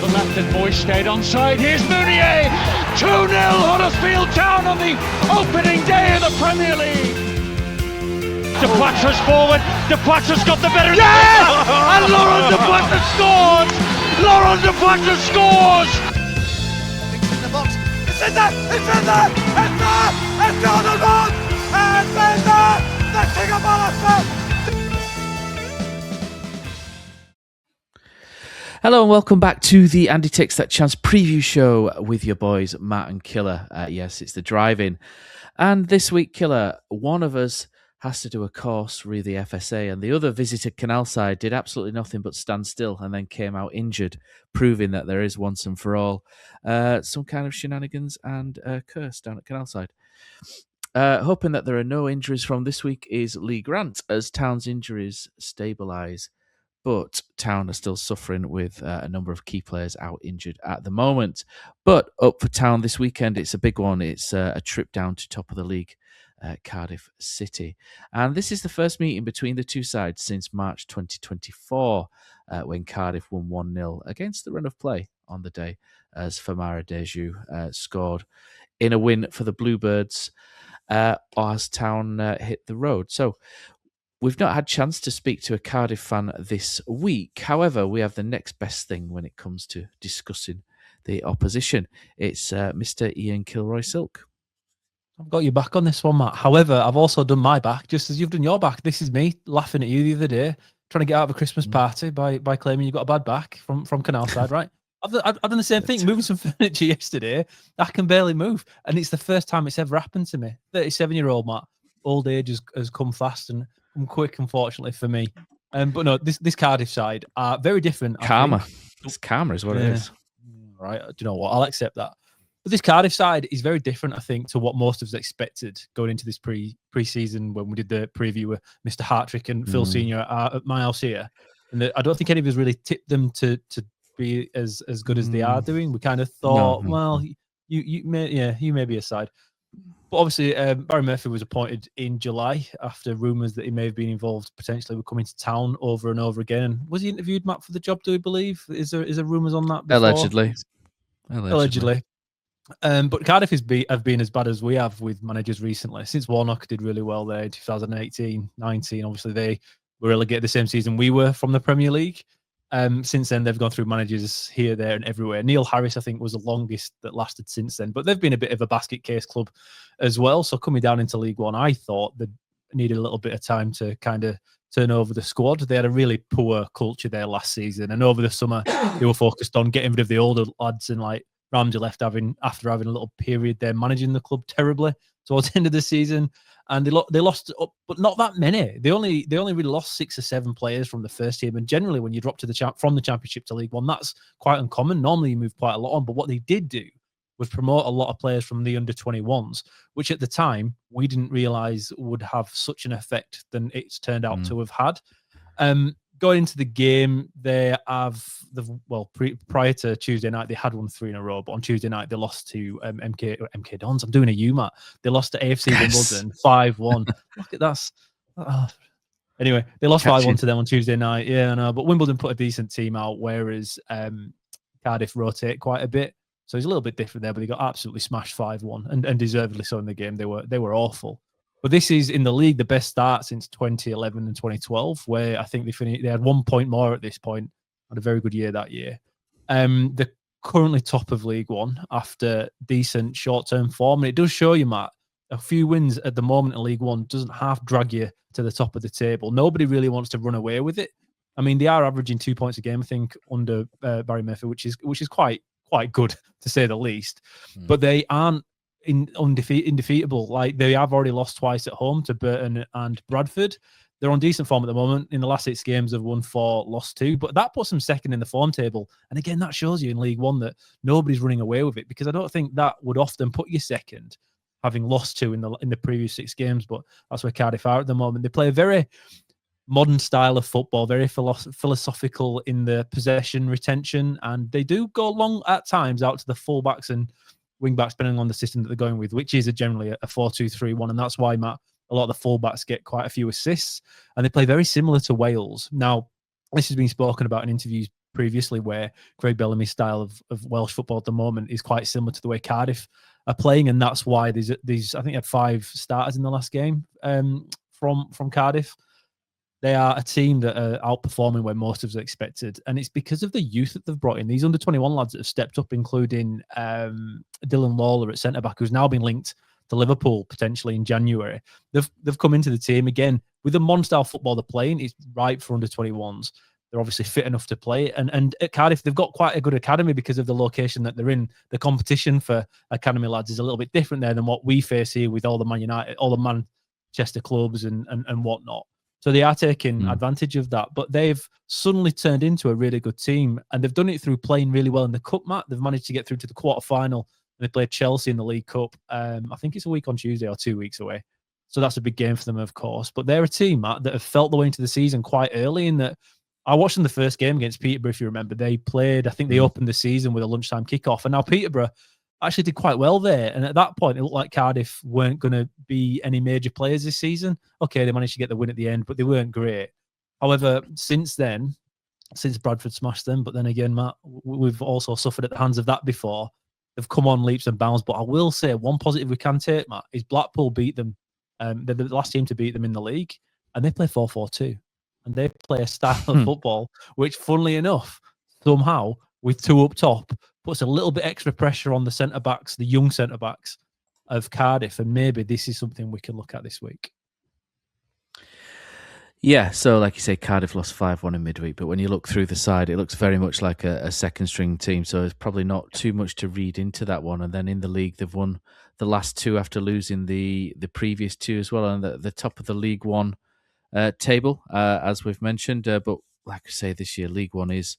the left and Boy stayed onside. Here's Mounier. 2-0 Huddersfield Town on the opening day of the Premier League. Deplatra's forward. Deplatra's got the better. Yeah! And Laurent Deplatra scores. Laurent Deplatra scores. It's in the box. It's in there. It's in there. It's there. It's on the run. It's in there. The King of Huddersfield. Hello and welcome back to the Andy Takes That Chance preview show with your boys Matt and Killer. Yes, it's the drive-in. And this week, Killer, one of us has to do a course re the FSA and the other visited Canalside, did absolutely nothing but stand still and then came out injured, proving that there is once and for all some kind of shenanigans and curse down at Canalside. Hoping that there are no injuries from this week is Lee Grant as Town's injuries stabilise. But Town are still suffering with a number of key players out injured at the moment. But up for Town this weekend, it's a big one. It's a trip down to top of the league, Cardiff City. And this is the first meeting between the two sides since March 2024, when Cardiff won 1-0 against the run of play on the day, as Famara Deju scored in a win for the Bluebirds as Town hit the road. So we've not had a chance to speak to a Cardiff fan this week. However, we have the next best thing when it comes to discussing the opposition. It's Mr. Ian Kilroy-Silk. I've got your back on this one, Matt. However, I've also done my back, just as you've done your back. This is me laughing at you the other day, trying to get out of a Christmas party by claiming you got a bad back from Canalside, right? I've done the same thing, moving some furniture yesterday. I can barely move. And it's the first time it's ever happened to me. 37-year-old Matt. Old age has come fast and come quick, unfortunately, for me. But no, this Cardiff side are very different. Karma. It's karma is what it is. Right. Do you know what? I'll accept that. But this Cardiff side is very different, I think, to what most of us expected going into this pre-season when we did the preview with Mr. Hartrick and Phil Senior at my house here. And I don't think any of us really tipped them to be as good as they are doing. We kind of thought, you may be a side. But obviously, Barry Murphy was appointed in July after rumours that he may have been involved potentially with coming to Town over and over again. And was he interviewed, Matt, for the job, do we believe? Is there rumours on that before? Allegedly. But Cardiff have been as bad as we have with managers recently. Since Warnock did really well there in 2018-19, obviously they were relegated the same season we were from the Premier League. Since then, they've gone through managers here, there, and everywhere. Neil Harris, I think, was the longest that lasted since then. But they've been a bit of a basket case club as well. So coming down into League One, I thought they needed a little bit of time to kind of turn over the squad. They had a really poor culture there last season. And over the summer, they were focused on getting rid of the older lads. And like Ramsey left after having a little period there, managing the club terribly towards the end of the season. And they lost, but not that many. They only really lost 6 or 7 players from the first team. And generally, when you drop to from the Championship to League One, that's quite uncommon. Normally, you move quite a lot on. But what they did do was promote a lot of players from the under-21s, which at the time we didn't realise would have such an effect than it's turned out to have had. Going into the game, they have prior to Tuesday night, they had won 3 in a row, but on Tuesday night they lost to MK Dons. I'm doing a U, Matt. They lost to AFC Wimbledon 5-1. Look at that. Anyway, they lost 5-1 to them on Tuesday night. Yeah, I know. But Wimbledon put a decent team out, whereas Cardiff rotate quite a bit. So it's a little bit different there, but they got absolutely smashed 5-1 and deservedly so in the game. They were awful. But this is in the league the best start since 2011 and 2012, where I think they had 1 point more at this point. Had a very good year that year. They're currently top of League One after decent short-term form. And it does show you, Matt, a few wins at the moment in League One doesn't half drag you to the top of the table. Nobody really wants to run away with it. I mean, they are averaging 2 points a game, I think, under Barry Murphy, which is quite good, to say the least. But they aren't undefeatable. Like, they have already lost twice at home to Burton and Bradford. They're on decent form at the moment. In the last 6 games, they've won 4, lost 2. But that puts them second in the form table. And again, that shows you in League One that nobody's running away with it, because I don't think that would often put you second, having lost 2 in the previous 6 games. But that's where Cardiff are at the moment. They play a very modern style of football, very philosophical in the possession retention, and they do go long at times out to the fullbacks and wing-backs, depending on the system that they're going with, which is generally a 4-2-3-1, and that's why, Matt, a lot of the fullbacks get quite a few assists, and they play very similar to Wales. Now, this has been spoken about in interviews previously, where Craig Bellamy's style of Welsh football at the moment is quite similar to the way Cardiff are playing, and that's why these I think they had 5 starters in the last game from Cardiff. They are a team that are outperforming where most of us expected, and it's because of the youth that they've brought in. These under-21 lads that have stepped up, including Dylan Lawler at centre-back, who's now been linked to Liverpool potentially in January. They've come into the team again with the modern-style football they're playing. It's right for under-21s. They're obviously fit enough to play. And at Cardiff, they've got quite a good academy because of the location that they're in. The competition for academy lads is a little bit different there than what we face here with all the Man United, all the Manchester clubs and whatnot. So they are taking advantage of that. But they've suddenly turned into a really good team. And they've done it through playing really well in the Cup, Matt. They've managed to get through to the quarter-final. They played Chelsea in the League Cup. I think it's a week on Tuesday or 2 weeks away. So that's a big game for them, of course. But they're a team, Matt, that have felt the way into the season quite early in that. I watched them the first game against Peterborough, if you remember. They played, I think they opened the season with a lunchtime kickoff. And now Peterborough actually did quite well there. And at that point, it looked like Cardiff weren't going to be any major players this season. Okay, they managed to get the win at the end, but they weren't great. However, since then, since Bradford smashed them, but then again, Matt, we've also suffered at the hands of that before. They've come on leaps and bounds. But I will say one positive we can take, Matt, is Blackpool beat them. They're the last team to beat them in the league. And they play 4-4-2. And they play a style of football, which, funnily enough, somehow, with 2 up top, puts a little bit extra pressure on the centre-backs, the young centre-backs of Cardiff. And maybe this is something we can look at this week. Yeah, so like you say, Cardiff lost 5-1 in midweek, but when you look through the side, it looks very much like a second-string team, so there's probably not too much to read into that one. And then in the league, they've won the last 2 after losing the previous 2 as well, and the top of the League One table, as we've mentioned. But like I say, this year, League One it's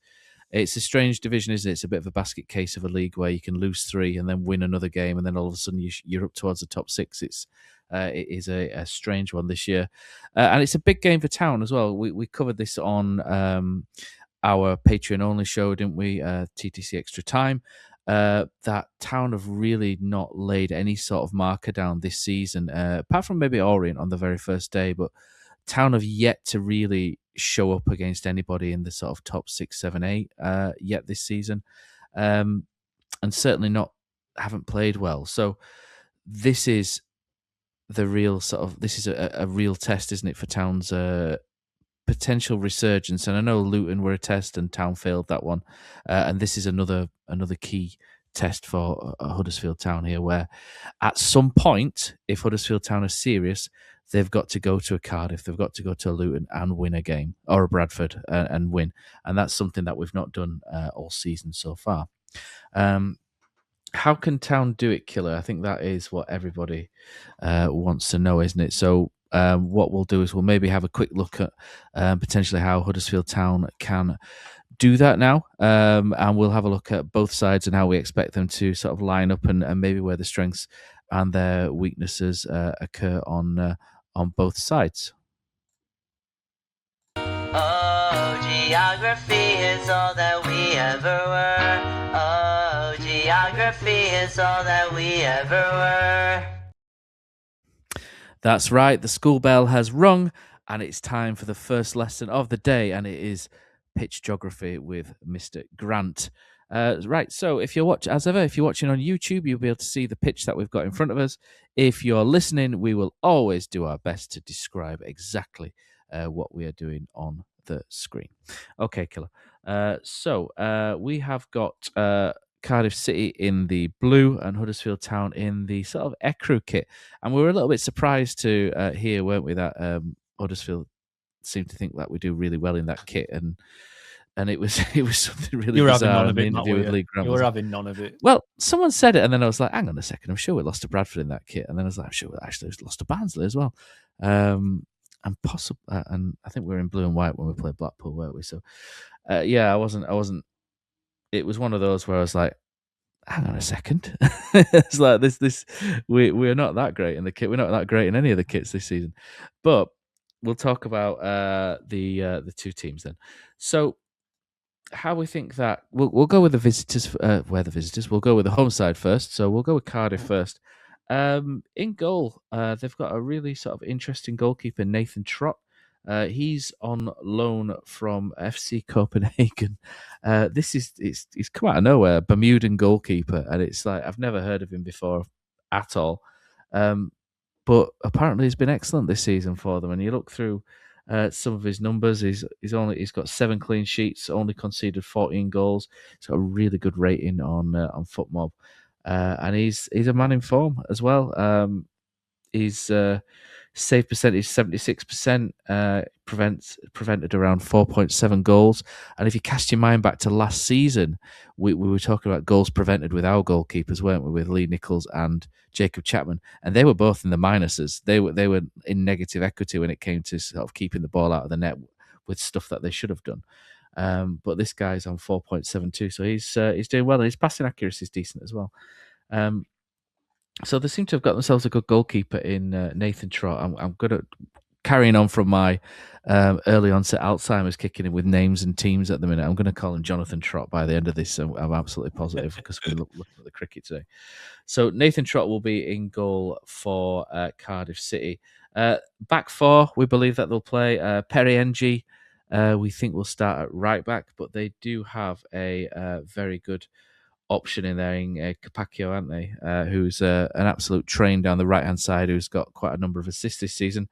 a strange division, isn't it? It's a bit of a basket case of a league where you can lose 3 and then win another game, and then all of a sudden you're up towards the top 6. It is a strange one this year. And it's a big game for Town as well. We covered this on our Patreon-only show, didn't we? TTC Extra Time. That Town have really not laid any sort of marker down this season, apart from maybe Orient on the very first day, but Town have yet to really show up against anybody in the sort of top 6, 7, 8 yet this season. And certainly haven't played well. So this is the real this is a real test, isn't it, for Town's potential resurgence? And I know Luton were a test and Town failed that one. And this is another key test for Huddersfield Town here, where at some point, if Huddersfield Town are serious, they've got to go to a Cardiff, they've got to go to a Luton and win a game, or a Bradford and win. And that's something that we've not done all season so far. How can Town do it, Killer? I think that is what everybody wants to know, isn't it? So what we'll do is we'll maybe have a quick look at potentially how Huddersfield Town can do that now, and we'll have a look at both sides and how we expect them to sort of line up, and maybe where the strengths and their weaknesses occur on both sides. Oh, geography is all that we ever were. Oh, geography is all that we ever were. That's right, the school bell has rung, and it's time for the first lesson of the day, and it is pitch geography with Mr. Grant. Right, so if you're watching on YouTube, you'll be able to see the pitch that we've got in front of us. If you're listening, we will always do our best to describe exactly what we are doing on the screen. Okay, Killer. So we have got Cardiff City in the blue and Huddersfield Town in the sort of ecru kit. And we were a little bit surprised to hear, weren't we, that Huddersfield seemed to think that we do really well in that kit. And it was something really you were bizarre. Having none of it, you were having none of it. Well, someone said it, and then I was like, hang on a second, I'm sure we lost to Bradford in that kit. And then I was like, I'm sure we actually lost to Barnsley as well. And I think we were in blue and white when we played Blackpool, weren't we? So, yeah, I wasn't. It was one of those where I was like, hang on a second. It's like we're not that great in the kit. We're not that great in any of the kits this season. But we'll talk about the two teams then. So, how we think that we'll go with the visitors. We'll go with the home side first. So we'll go with Cardiff first. In goal, they've got a really sort of interesting goalkeeper, Nathan Trott. He's on loan from FC Copenhagen. He's come out of nowhere, Bermudan goalkeeper, and it's like I've never heard of him before at all. But apparently he's been excellent this season for them. And you look through some of his numbers, he's got 7 clean sheets, only conceded 14 goals. He's got a really good rating on FootMob, and he's a man in form as well. His save percentage 76%, prevented around 4.7 goals. And if you cast your mind back to last season, we were talking about goals prevented with our goalkeepers, weren't we, with Lee Nichols and Jacob Chapman, and they were both in the minuses. They were in negative equity when it came to sort of keeping the ball out of the net with stuff that they should have done. But this guy's on 4.72, so he's doing well, and his passing accuracy is decent as well. So they seem to have got themselves a good goalkeeper in Nathan Trott. I'm good at carrying on from my early onset Alzheimer's kicking in with names and teams at the minute. I'm going to call him Jonathan Trott by the end of this. I'm absolutely positive because we're looking at the cricket today. So Nathan Trott will be in goal for Cardiff City. Back four, we believe that they'll play Perry Ng. We think will start at right back, but they do have a very good option in there in Capaccio, aren't they? Who's an absolute train down the right-hand side, who's got quite a number of assists this season.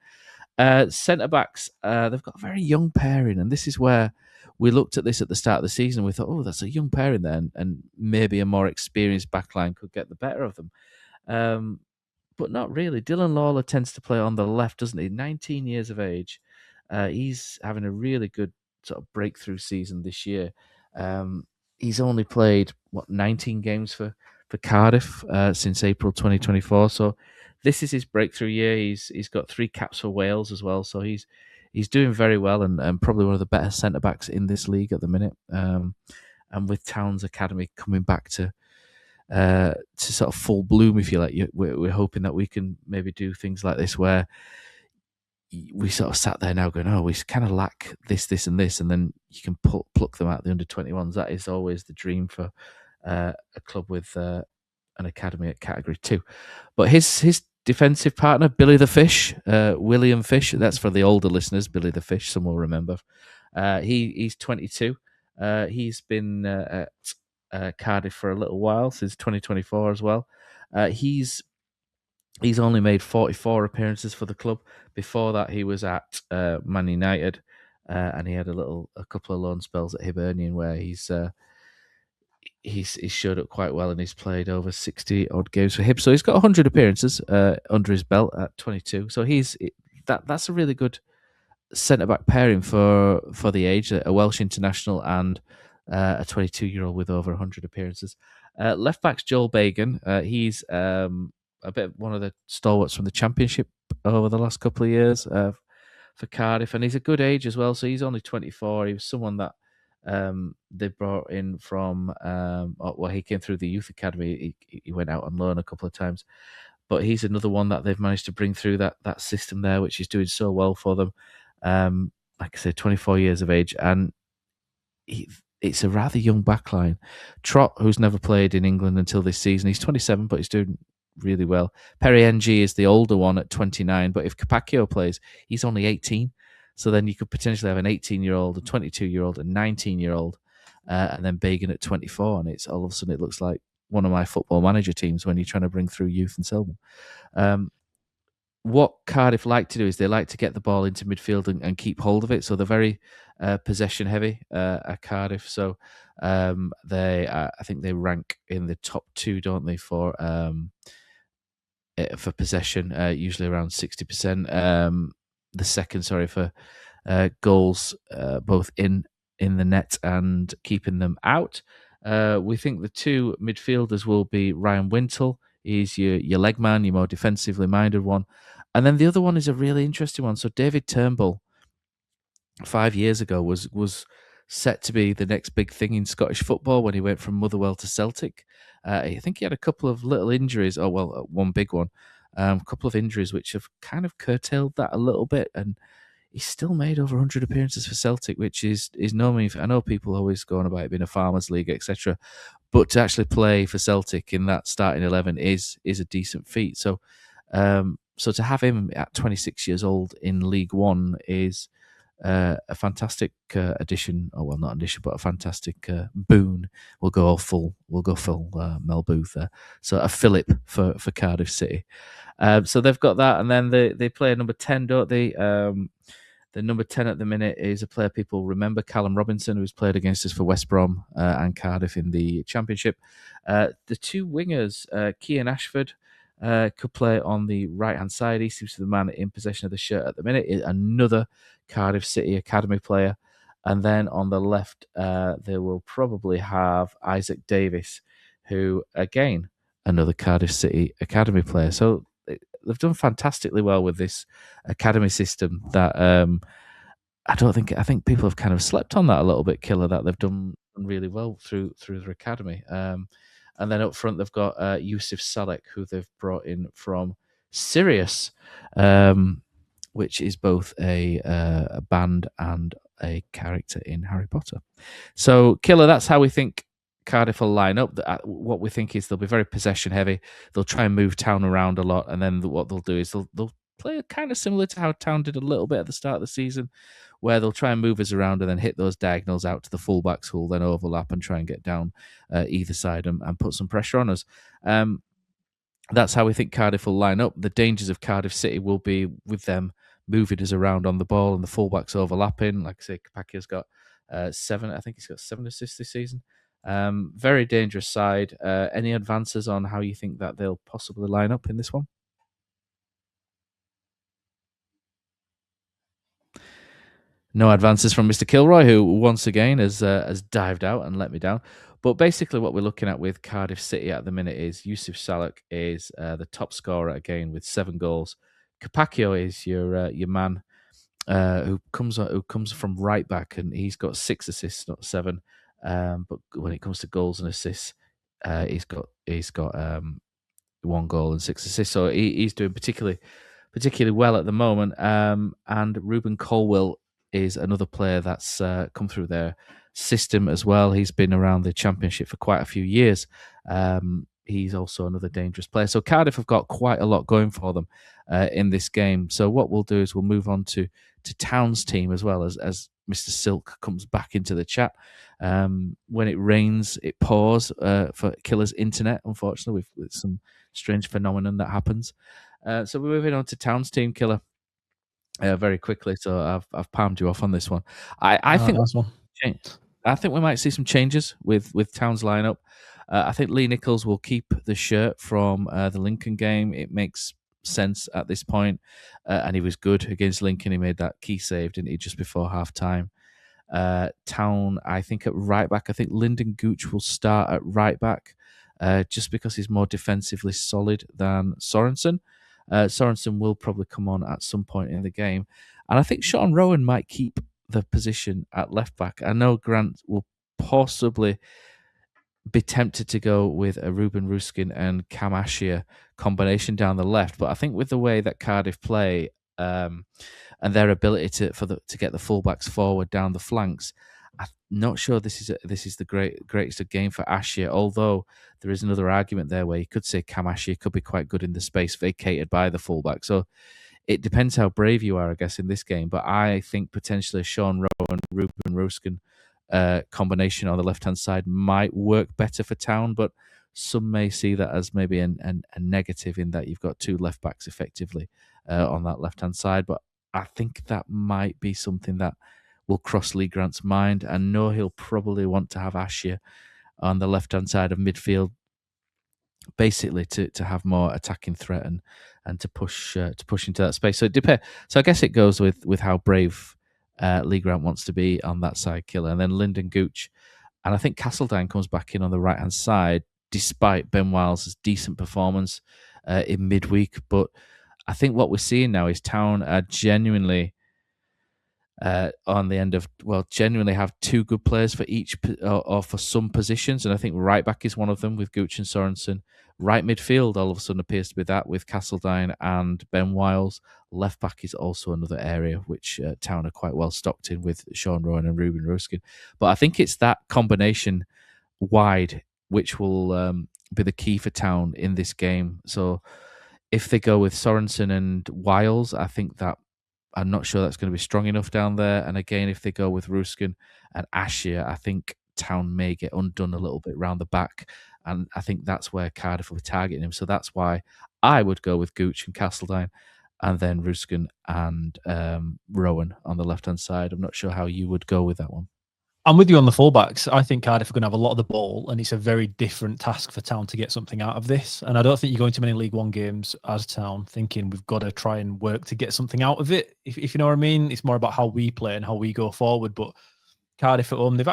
Centre-backs, they've got a very young pairing, and this is where we looked at this at the start of the season. We thought, oh, that's a young pairing there, and maybe a more experienced backline could get the better of them. But not really. Dylan Lawler tends to play on the left, doesn't he? 19 years of age. He's having a really good sort of breakthrough season this year. He's only played 19 games for Cardiff since April 2024. So this is his breakthrough year. He's got 3 caps for Wales as well. So he's doing very well and probably one of the better centre backs in this league at the minute. And with Town's academy coming back to sort of full bloom, if you like, we're hoping that we can maybe do things like this where we sort of sat there now going, oh, we kind of lack this, and this, and then you can pluck them out the under-21s. That is always the dream for a club with an academy at Category 2. But his defensive partner, Billy the Fish, William Fish, that's for the older listeners, Billy the Fish, some will remember. He's 22. He's been at Cardiff for a little while, since 2024 as well. He's only made 44 appearances for the club. Before that, he was at Man United, and he had a couple of loan spells at Hibernian where he's showed up quite well, and he's played over 60 odd games for Hib. So he's got 100 appearances under his belt at 22. So that's a really good centre back pairing for the age, a Welsh international and a 22-year-old with over 100 appearances. Left back's Joel Bagan. He's a bit one of the stalwarts from the Championship over the last couple of years for Cardiff, and he's a good age as well. So he's only 24. He was someone that they brought in from he came through the youth academy. He went out on loan a couple of times, but he's another one that they've managed to bring through that system there, which is doing so well for them. Like I said, 24 years of age, and it's a rather young backline. Trott, who's never played in England until this season, he's 27, but he's doing really well. Perry Ng is the older one at 29, but if Capaccio plays, he's only 18. So then you could potentially have an 18-year-old, a 22-year-old, a 19-year-old, and then Bagan at 24. And it's all of a sudden it looks like one of my Football Manager teams when you're trying to bring through youth and sell them. What Cardiff like to do is they like to get the ball into midfield and keep hold of it. So they're very possession heavy at Cardiff. So I think they rank in the top 2, don't they, for possession, usually around 60%. The second, for goals, both in the net and keeping them out. We think the 2 midfielders will be Ryan Wintle. He's your leg man, your more defensively minded one. And then the other one is a really interesting one. So David Turnbull, 5 years ago, was set to be the next big thing in Scottish football when he went from Motherwell to Celtic. I think he had a couple of little injuries, one big one, a couple of injuries which have kind of curtailed that a little bit, and he's still made over 100 appearances for Celtic, which is no mean. I know people always go on about it being a farmers' league, etc., but to actually play for Celtic in that starting 11 is a decent feat. So to have him at 26 years old in League One is a fantastic addition, or well, not addition, but a fantastic boon. We'll go full Mel Booth there. So a Philip for Cardiff City. So they've got that, and then they play number 10, don't they? The number 10 at the minute is a player people remember, Callum Robinson, who's played against us for West Brom and Cardiff in the Championship. The two wingers, Kean Ashford, could play on the right-hand side. He seems to be the man in possession of the shirt at the minute. Another Cardiff City Academy player. And then on the left, they will probably have Isaac Davis, who, again, another Cardiff City Academy player. So they've done fantastically well with this academy system that I think people have kind of slept on that a little bit, Killer, that they've done really well through their academy. And then up front, they've got Yusuf Salek, who they've brought in from Sirius, which is both a band and a character in Harry Potter. So, Killer, that's how we think Cardiff will line up. What we think is they'll be very possession heavy. They'll try and move Town around a lot, and then what they'll do is they'll play kind of similar to how Town did a little bit at the start of the season, where they'll try and move us around and then hit those diagonals out to the fullbacks, who will then overlap and try and get down either side and put some pressure on us. That's how we think Cardiff will line up. The dangers of Cardiff City will be with them moving us around on the ball and the fullbacks overlapping. Like I say, Kapakio's got 7. I think he's got 7 assists this season. Very dangerous side. Any advances on how you think that they'll possibly line up in this one? No advances from Mr. Kilroy, who once again has dived out and let me down. But basically what we're looking at with Cardiff City at the minute is Yusuf Salek is the top scorer again with 7 goals. Kapakio is your man who comes from right back, and he's got 6 assists, not 7. But when it comes to goals and assists, he's got 1 goal and 6 assists. So he's doing particularly well at the moment. And Ruben Colwell is another player that's come through their system as well. He's been around the Championship for quite a few years. He's also another dangerous player. So Cardiff have got quite a lot going for them in this game. So what we'll do is we'll move on to Town's team as well, as Mr. Silk comes back into the chat. When it rains, it pours for Killer's internet, unfortunately, with some strange phenomenon that happens. So we're moving on to Town's team, Killer, very quickly. So I've palmed you off on this one. I think Last one. I think we might see some changes with Town's lineup. I think Lee Nichols will keep the shirt from the Lincoln game. It makes sense at this point, and he was good against Lincoln. He made that key save, didn't he, just before half time. Town, I think at right back, I think Lyndon Gooch will start at right back, just because he's more defensively solid than Sorensen. Sorensen will probably come on at some point in the game, and I think Sean Rowan might keep the position at left back. I know Grant will possibly be tempted to go with a Ruben Ruskin and Cam Ashia combination down the left, but I think with the way that Cardiff play and their ability to get the fullbacks forward down the flanks, I'm not sure this is the greatest of game for Ashia. Although there is another argument there where you could say Cam Ashia could be quite good in the space vacated by the fullback. So it depends how brave you are, I guess, in this game. But I think potentially Sean Rowan, Ruben Ruskin combination on the left-hand side might work better for Town, but some may see that as maybe a negative in that you've got 2 left-backs effectively on that left-hand side. But I think that might be something that will cross Lee Grant's mind. I know he'll probably want to have Ashia on the left-hand side of midfield, basically to have more attacking threat and to push into that space. So it depends. So I guess it goes with how brave Lee Grant wants to be on that side, Killer. And then Lyndon Gooch, and I think Castledine comes back in on the right-hand side, despite Ben Wiles' decent performance in midweek. But I think what we're seeing now is Town are genuinely on the end of, genuinely have 2 good players for each or for some positions. And I think right back is one of them with Gooch and Sorensen. Right midfield all of a sudden appears to be that with Castledine and Ben Wiles. Left back is also another area which Town are quite well stocked in with Sean Rowan and Ruben Ruskin. But I think it's that combination wide which will be the key for Town in this game. So if they go with Sorensen and Wiles, I think that I'm not sure that's going to be strong enough down there. And again, if they go with Ruskin and Ashia, I think Town may get undone a little bit round the back. And I think that's where Cardiff will be targeting him. So that's why I would go with Gooch and Castledine, and then Ruskin and Rowan on the left-hand side. I'm not sure how you would go with that one. I'm with you on the fullbacks. I think Cardiff are going to have a lot of the ball, and it's a very different task for Town to get something out of this. And I don't think you're going to many League One games as Town thinking we've got to try and work to get something out of it. If you know what I mean, it's more about how we play and how we go forward. But Cardiff at home, they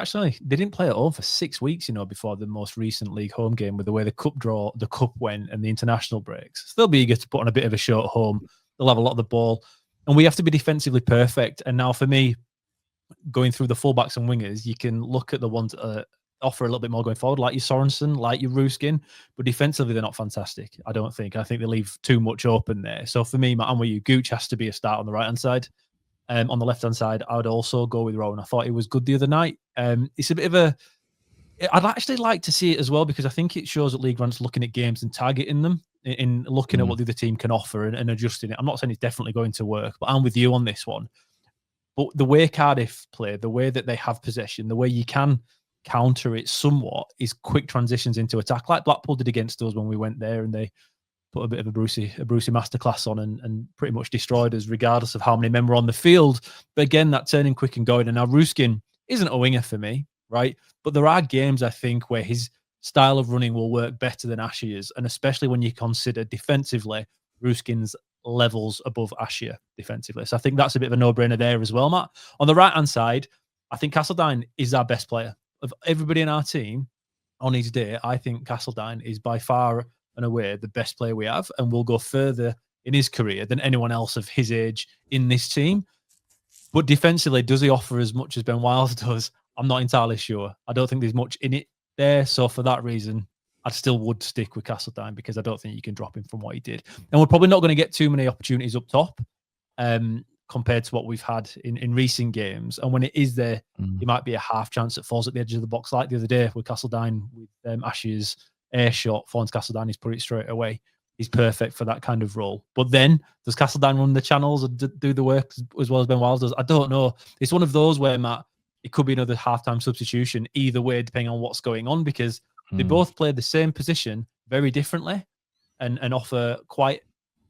didn't play at home for 6 weeks, before the most recent league home game, with the way the cup went and the international breaks. So they'll be eager to put on a bit of a show at home. They'll have a lot of the ball, and we have to be defensively perfect. And now for me, going through the fullbacks and wingers, you can look at the ones that offer a little bit more going forward, like your Sorensen, like your Ruskin, but defensively they're not fantastic. I don't think. I think they leave too much open there. So for me, Matt, I'm with you. Gooch has to be a start on the right hand side. On the left hand side, I would also go with Rowan. I thought he was good the other night. It's a bit of a. I'd actually like to see it as well, because I think it shows that League One's looking at games and targeting them, in looking at what the other team can offer and adjusting it. I'm not saying it's definitely going to work, but I'm with you on this one. But the way Cardiff play, the way that they have possession, the way you can counter it somewhat is quick transitions into attack, like Blackpool did against us when we went there, and they put a bit of a Brucey masterclass on and pretty much destroyed us, regardless of how many men were on the field. But again, that turning quick and going. And now Ruskin isn't a winger for me, right? But there are games, I think, where his style of running will work better than Ashia's, and especially when you consider defensively, Ruskin's levels above Ashia defensively. So I think that's a bit of a no-brainer there as well, Matt. On the right-hand side, I think Castledine is our best player. Of everybody in our team on his day, I think Castledine is by far and away the best player we have, and will go further in his career than anyone else of his age in this team. But defensively, does he offer as much as Ben Wiles does? I'm not entirely sure. I don't think there's much in it there. So for that reason, I still would stick with Castledine, because I don't think you can drop him from what he did. And we're probably not going to get too many opportunities up top compared to what we've had in recent games. And when it is there, it might be a half chance that falls at the edge of the box, like the other day with Castledine, with Ashia's air shot. Florence Castledine, he's put it straight away. He's perfect for that kind of role. But then, does Castledine run the channels and do the work as well as Ben Wiles does? I don't know. It's one of those where, Matt, it could be another halftime substitution either way, depending on what's going on, because they both play the same position very differently and offer quite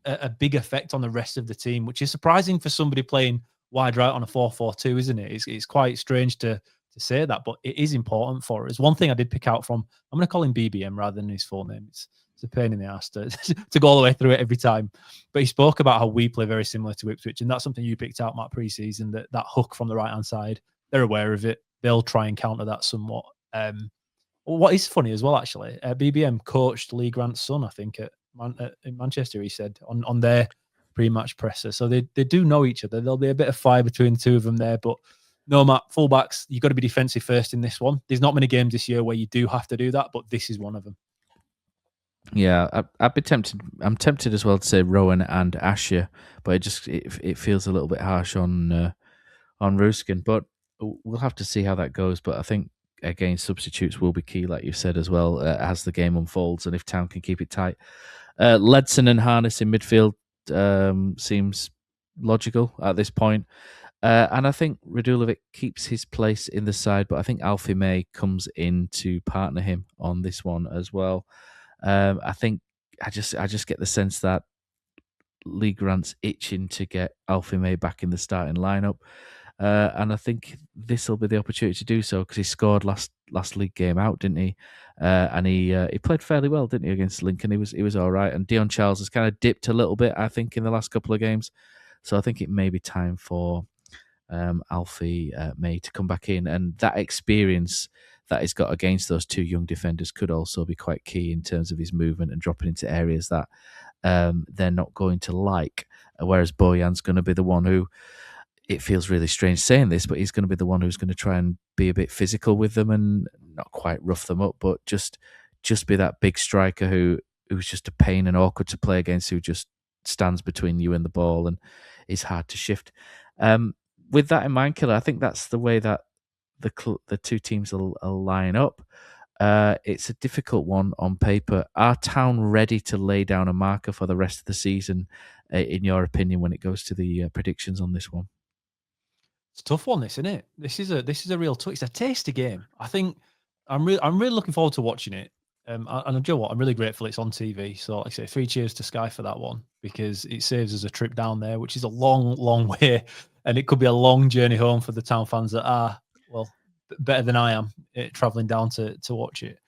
a big effect on the rest of the team, which is surprising for somebody playing wide right on a 4-4-2, isn't it? It's quite strange to say that, but it is important for us. One thing I did pick out from, I'm going to call him BBM rather than his full name. It's a pain in the ass to go all the way through it every time. But he spoke about how we play very similar to Ipswich, and that's something you picked out, Matt, pre-season, that hook from the right-hand side. They're aware of it. They'll try and counter that somewhat. What is funny as well, actually, BBM coached Lee Grant's son, I think, in Manchester, he said, on their pre-match presser. So they do know each other. There'll be a bit of fire between the two of them there. But no, Matt, fullbacks, you've got to be defensive first in this one. There's not many games this year where you do have to do that, but this is one of them. Yeah, I'd be tempted. I'm tempted as well to say Rowan and Ashia, but it feels a little bit harsh on Ruskin. But we'll have to see how that goes. But I think, again, substitutes will be key, like you said as well, as the game unfolds, and if Town can keep it tight. Ledson and Harness in midfield seems logical at this point. And I think Radulovic keeps his place in the side, but I think Alfie May comes in to partner him on this one as well. I think I just get the sense that Lee Grant's itching to get Alfie May back in the starting lineup. And I think this will be the opportunity to do so, because he scored last league game out, didn't he? And he played fairly well, didn't he, against Lincoln? He was all right. And Dion Charles has kind of dipped a little bit, I think, in the last couple of games. So I think it may be time for Alfie May to come back in, and that experience that he's got against those two young defenders could also be quite key in terms of his movement and dropping into areas that they're not going to like. Whereas Boyan's going to be the one who, it feels really strange saying this, but he's going to be the one who's going to try and be a bit physical with them and not quite rough them up, but just be that big striker who's just a pain and awkward to play against, who just stands between you and the ball and is hard to shift. With that in mind, Killer, I think that's the way that the two teams will line up. It's a difficult one on paper. Are Town ready to lay down a marker for the rest of the season in your opinion, when it goes to the predictions on this one? It's a tough one, this, isn't it? This is a real it's a tasty game. I think I'm really looking forward to watching it. And you know what? I'm really grateful it's on TV. So, like I say, 3 cheers to Sky for that one, because it saves us a trip down there, which is a long, long way, and it could be a long journey home for the Town fans that are, well, better than I am traveling down to watch it.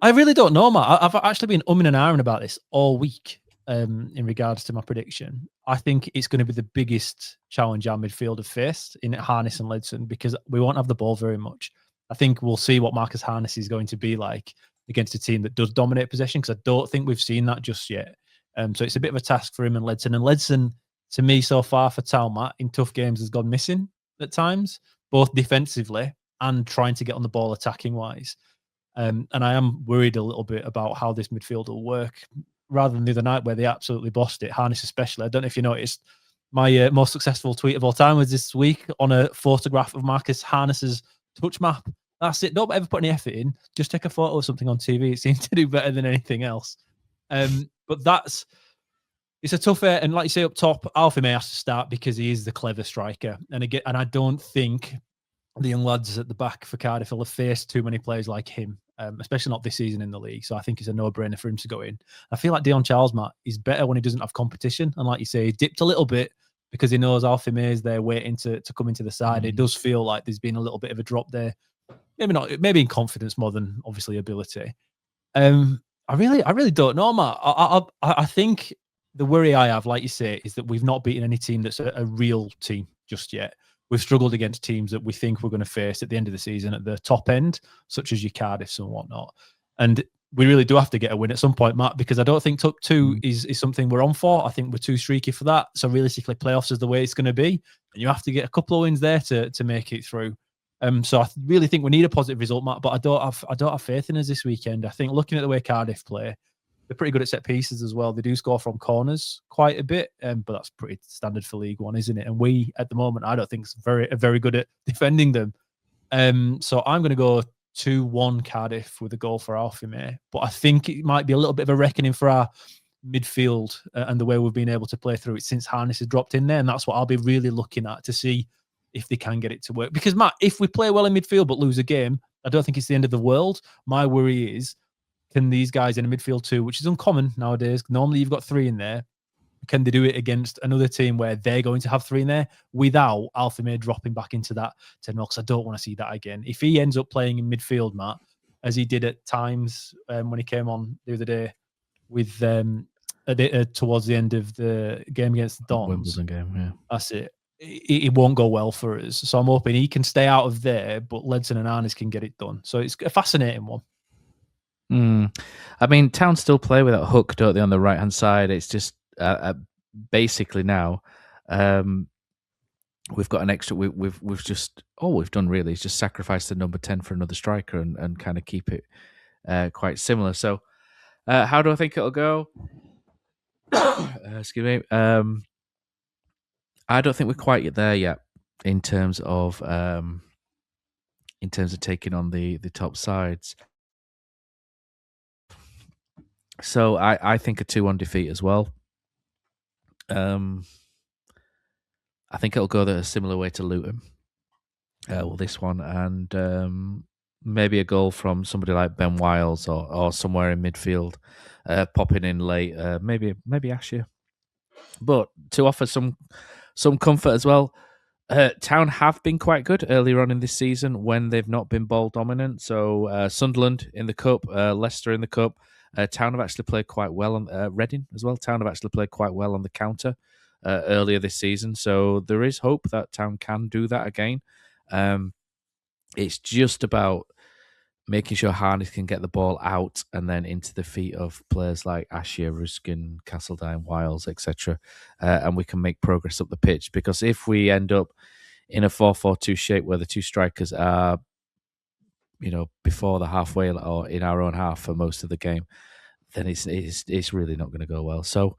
I really don't know, Matt. I've actually been umming and ahhing about this all week in regards to my prediction. I think it's going to be the biggest challenge our midfield have faced in Harness and Ledson, because we won't have the ball very much. I think we'll see what Marcus Harness is going to be like against a team that does dominate possession, because I don't think we've seen that just yet. So it's a bit of a task for him and Ledson. And Ledson, to me, so far for Town, Matt, in tough games has gone missing at times, both defensively and trying to get on the ball attacking-wise. And I am worried a little bit about how this midfield will work, rather than the other night where they absolutely bossed it, Harness especially. I don't know if you noticed, my most successful tweet of all time was this week on a photograph of Marcus Harness's touch map. That's it. Don't ever put any effort in. Just take a photo of something on TV. It seems to do better than anything else. But it's a tough air. And like you say up top, Alfie May has to start because he is the clever striker. And I don't think the young lads at the back for Cardiff will have faced too many players like him, especially not this season in the league. So I think it's a no-brainer for him to go in. I feel like Dion Charles, Matt, is better when he doesn't have competition. And like you say, he dipped a little bit because he knows Alfie May is there waiting to come into the side. It does feel like there's been a little bit of a drop there. Maybe in confidence more than obviously ability. I really don't know, Matt. I think the worry I have, like you say, is that we've not beaten any team that's a real team just yet. We've struggled against teams that we think we're going to face at the end of the season at the top end, such as your Cardiffs and whatnot. And we really do have to get a win at some point, Matt, because I don't think top 2 is something we're on for. I think we're too streaky for that. So realistically, playoffs is the way it's going to be. And you have to get a couple of wins there to make it through. So I really think we need a positive result, Matt, but I don't have faith in us this weekend. I think looking at the way Cardiff play, they're pretty good at set pieces as well. They do score from corners quite a bit, but that's pretty standard for League One, isn't it? And we, at the moment, I don't think is very good at defending them. So I'm going to go 2-1 Cardiff with a goal for Alfie May. But I think it might be a little bit of a reckoning for our midfield and the way we've been able to play through it since Harness has dropped in there. And that's what I'll be really looking at to see if they can get it to work. Because, Matt, if we play well in midfield but lose a game, I don't think it's the end of the world. My worry is, can these guys in a midfield too, which is uncommon nowadays, normally you've got 3 in there, can they do it against another team where they're going to have 3 in there without Alfie May dropping back into that 10? Because I don't want to see that again. If he ends up playing in midfield, Matt, as he did at times when he came on the other day with towards the end of the game against the Dons. Wimbledon game, yeah. That's it. It won't go well for us. So I'm hoping he can stay out of there, but Ledson and Arnes can get it done. So it's a fascinating one. I mean, Town still play with that hook, don't they, on the right-hand side? It's just basically now we've got an extra. We've just all we've done really is just sacrifice the number 10 for another striker and kind of keep it quite similar. So how do I think it'll go? Excuse me. I don't think we're quite there yet in terms of taking on the top sides. So I think a 2-1 defeat as well. I think it'll go a similar way to Luton. This one, and maybe a goal from somebody like Ben Wiles or somewhere in midfield, popping in late. Maybe Asher, but to offer some comfort as well. Town have been quite good earlier on in this season when they've not been ball dominant. So Sunderland in the cup, Leicester in the cup. Town have actually played quite well on Reading as well. Town have actually played quite well on the counter earlier this season. So there is hope that Town can do that again. It's just about making sure Harness can get the ball out and then into the feet of players like Ashia, Ruskin, Castledine, Wiles, etc. And we can make progress up the pitch. Because if we end up in a 4-4-2 shape where the two strikers are, before the halfway or in our own half for most of the game, then it's really not going to go well. So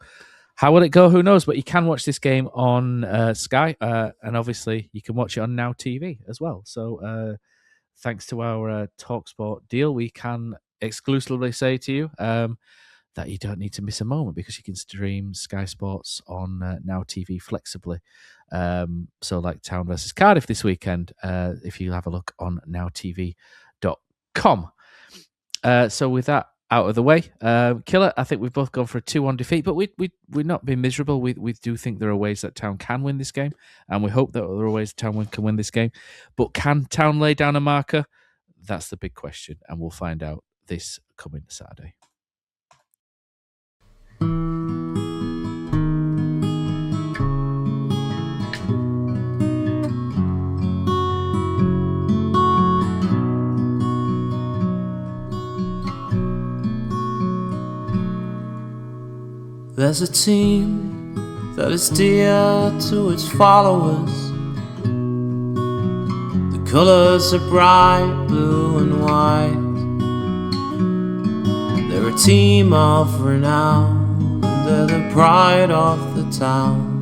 how will it go? Who knows? But you can watch this game on Sky, and obviously you can watch it on Now TV as well. So thanks to our talkSPORT deal, we can exclusively say to you, that you don't need to miss a moment because you can stream Sky Sports on Now TV flexibly. So like Town versus Cardiff this weekend, if you have a look on nowtv.com. So with that out of the way, Killer, I think we've both gone for a 2-1 defeat, but we're not being miserable. We do think there are ways that Town can win this game, and we hope that there are ways Town can win this game. But can Town lay down a marker? That's the big question, and we'll find out this coming Saturday. There's a team that is dear to its followers. The colours are bright blue and white. They're a team of renown, and they're the pride of the town.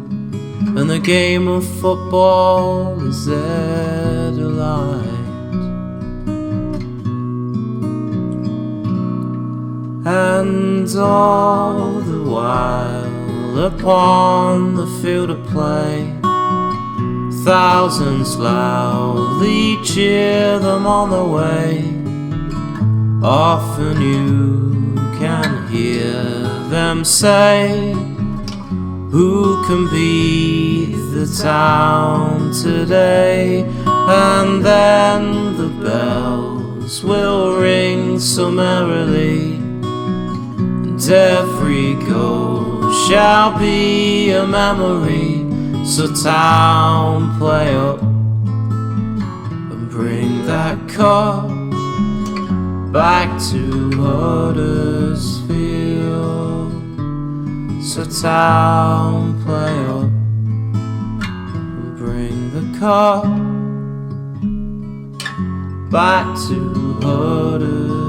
And the game of football is their delight. And all the while upon the field of play, thousands loudly cheer them on the way. Often you can hear them say, who can beat the town today? And then the bells will ring so merrily, and every goal shall be a memory. So Town, play up and bring that cup back to Huddersfield. So Town, play up and bring the cup back to Huddersfield.